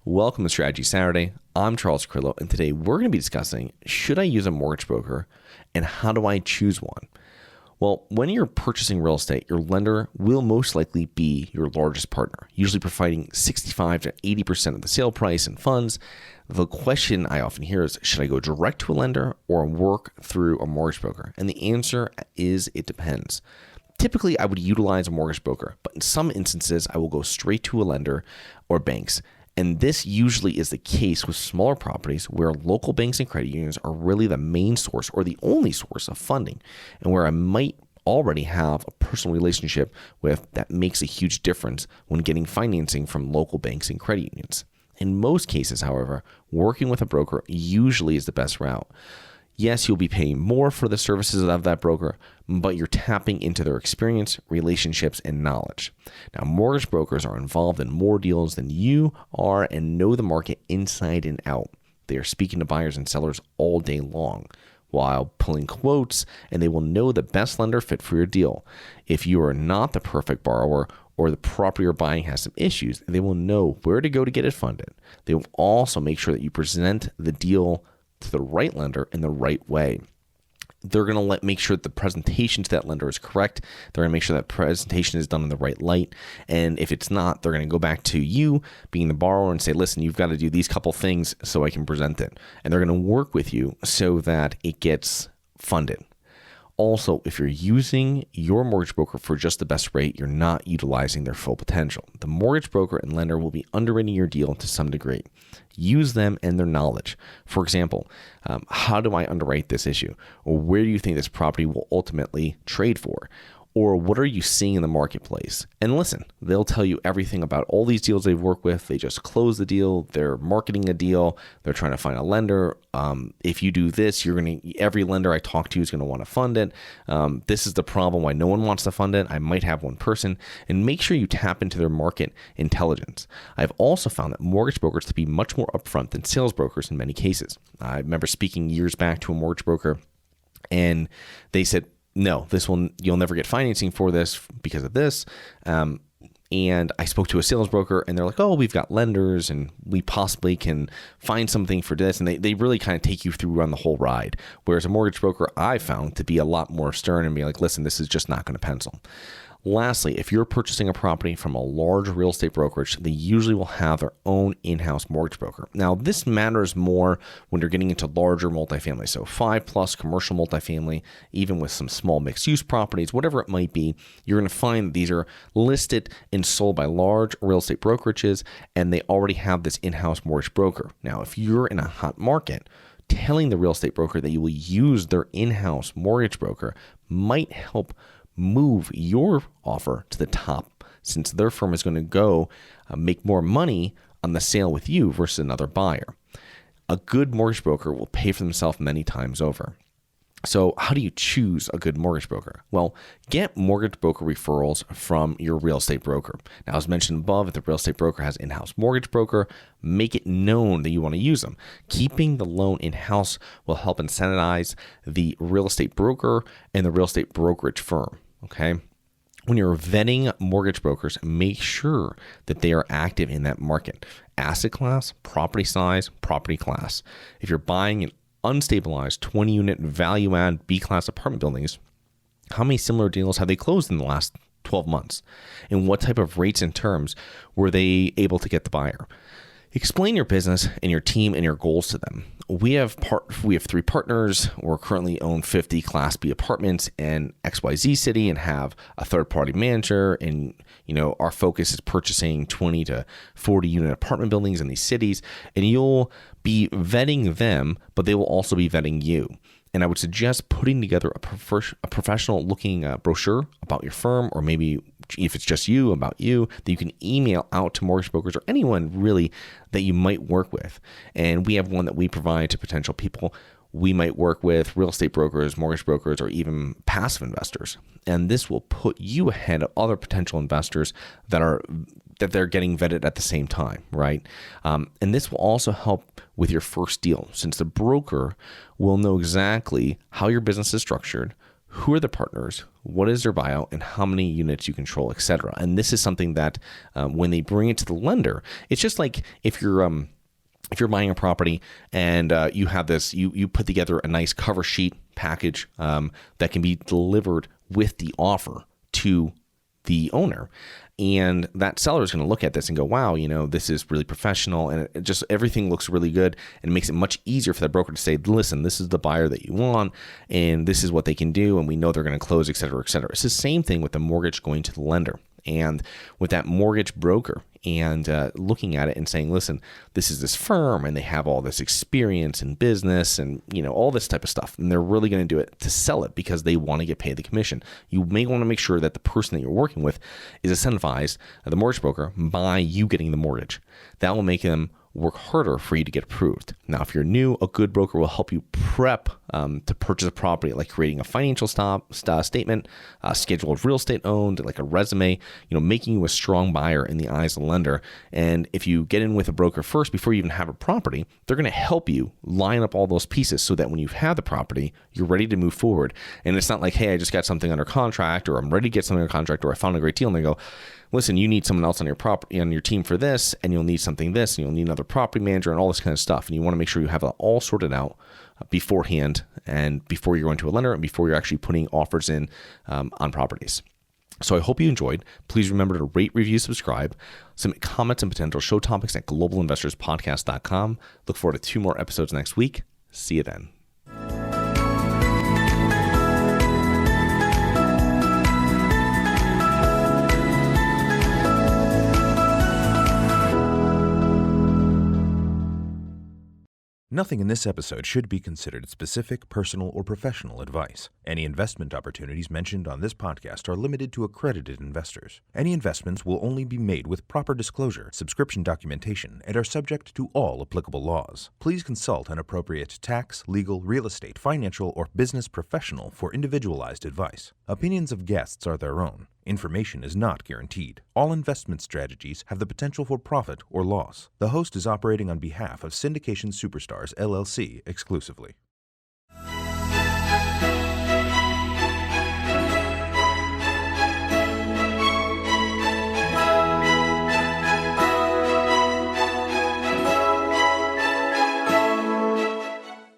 Welcome to Strategy Saturday. I'm Charles Carillo, and today we're going to be discussing, should I use a mortgage broker and how do I choose one? Well, when you're purchasing real estate, your lender will most likely be your largest partner, usually providing 65 to 80% of the sale price and funds. The question I often hear is, should I go direct to a lender or work through a mortgage broker? And the answer is, it depends. Typically, I would utilize a mortgage broker, but in some instances, I will go straight to a lender or banks. And this usually is the case with smaller properties where local banks and credit unions are really the main source or the only source of funding, and where I might already have a personal relationship with that makes a huge difference when getting financing from local banks and credit unions. In most cases, however, working with a broker usually is the best route. Yes, you'll be paying more for the services of that broker, but you're tapping into their experience, relationships, and knowledge. Now, mortgage brokers are involved in more deals than you are and know the market inside and out. They are speaking to buyers and sellers all day long while pulling quotes, and they will know the best lender fit for your deal. If you are not the perfect borrower or the property you're buying has some issues, they will know where to go to get it funded. They will also make sure that you present the deal to the right lender in the right way. They're going to make sure that the presentation to that lender is correct. They're going to make sure that presentation is done in the right light. And if it's not, they're going to go back to you, being the borrower, and say, listen, you've got to do these couple things so I can present it. And they're going to work with you so that it gets funded. Also, if you're using your mortgage broker for just the best rate, you're not utilizing their full potential. The mortgage broker and lender will be underwriting your deal to some degree. Use them and their knowledge. For example, how do I underwrite this issue? Or where do you think this property will ultimately trade for? Or what are you seeing in the marketplace? And listen, they'll tell you everything about all these deals they've worked with. They just closed the deal. They're marketing a deal. They're trying to find a lender. If you do this, every lender I talk to is going to want to fund it. This is the problem why no one wants to fund it. I might have one person. And make sure you tap into their market intelligence. I've also found that mortgage brokers to be much more upfront than sales brokers in many cases. I remember speaking years back to a mortgage broker, and they said, no, you'll never get financing for this because of this. And I spoke to a sales broker, and they're like, oh, we've got lenders and we possibly can find something for this. And they really kind of take you through on the whole ride. Whereas a mortgage broker I found to be a lot more stern and be like, listen, this is just not going to pencil. Lastly, if you're purchasing a property from a large real estate brokerage, they usually will have their own in-house mortgage broker. Now, this matters more when you're getting into larger multifamily. So 5+ commercial multifamily, even with some small mixed-use properties, whatever it might be, you're going to find that these are listed and sold by large real estate brokerages, and they already have this in-house mortgage broker. Now, if you're in a hot market, telling the real estate broker that you will use their in-house mortgage broker might help move your offer to the top, since their firm is going to go make more money on the sale with you versus another buyer. A good mortgage broker will pay for themselves many times over. So how do you choose a good mortgage broker? Well, get mortgage broker referrals from your real estate broker. Now, as mentioned above, if the real estate broker has in-house mortgage broker, make it known that you want to use them. Keeping the loan in-house will help incentivize the real estate broker and the real estate brokerage firm. Okay. When you're vetting mortgage brokers, make sure that they are active in that market. Asset class, property size, property class. If you're buying an unstabilized 20-unit value-add B-class apartment buildings, how many similar deals have they closed in the last 12 months? And what type of rates and terms were they able to get the buyer? Explain your business and your team and your goals to them. We have 3 partners. We're currently own 50 Class B apartments in XYZ city and have a third-party manager. And our focus is purchasing 20 to 40 unit apartment buildings in these cities. And you'll be vetting them, but they will also be vetting you. And I would suggest putting together a professional-looking brochure about your firm, or maybe if it's just you, about you, that you can email out to mortgage brokers or anyone really that you might work with. And we have one that we provide to potential people we might work with, real estate brokers, mortgage brokers, or even passive investors. And this will put you ahead of other potential investors that they're getting vetted at the same time, right? And this will also help with your first deal, since the broker will know exactly how your business is structured, who are the partners, what is their buyout, and how many units you control, etc. And this is something that when they bring it to the lender, it's just like if you're buying a property and you have this, you put together a nice cover sheet package that can be delivered with the offer to the owner. And that seller is going to look at this and go, wow, this is really professional, and it just everything looks really good, and it makes it much easier for the broker to say, listen, this is the buyer that you want, and this is what they can do, and we know they're going to close, et cetera, et cetera. It's the same thing with the mortgage going to the lender. And with that mortgage broker and looking at it and saying, listen, this is this firm and they have all this experience in business and, all this type of stuff. And they're really going to do it to sell it because they want to get paid the commission. You may want to make sure that the person that you're working with is incentivized, the mortgage broker, by you getting the mortgage. That will make them work harder for you to get approved. Now, if you're new, a good broker will help you prep to purchase a property, like creating a financial statement, schedule of real estate owned, like a resume, making you a strong buyer in the eyes of the lender. And if you get in with a broker first, before you even have a property, they're going to help you line up all those pieces so that when you have the property, you're ready to move forward. And it's not like, hey, I just got something under contract, or I'm ready to get something under contract, or I found a great deal. And they go, listen, you need someone else on your property, on your team for this, and you'll need something this, and you'll need another property manager and all this kind of stuff. And you want to make sure you have it all sorted out beforehand and before you're going to a lender and before you're actually putting offers in on properties. So I hope you enjoyed. Please remember to rate, review, subscribe, submit comments and potential show topics at globalinvestorspodcast.com. Look forward to 2 more episodes next week. See you then. Nothing in this episode should be considered specific, personal, or professional advice. Any investment opportunities mentioned on this podcast are limited to accredited investors. Any investments will only be made with proper disclosure, subscription documentation, and are subject to all applicable laws. Please consult an appropriate tax, legal, real estate, financial, or business professional for individualized advice. Opinions of guests are their own. Information is not guaranteed. All investment strategies have the potential for profit or loss. The host is operating on behalf of Syndication Superstars, LLC exclusively.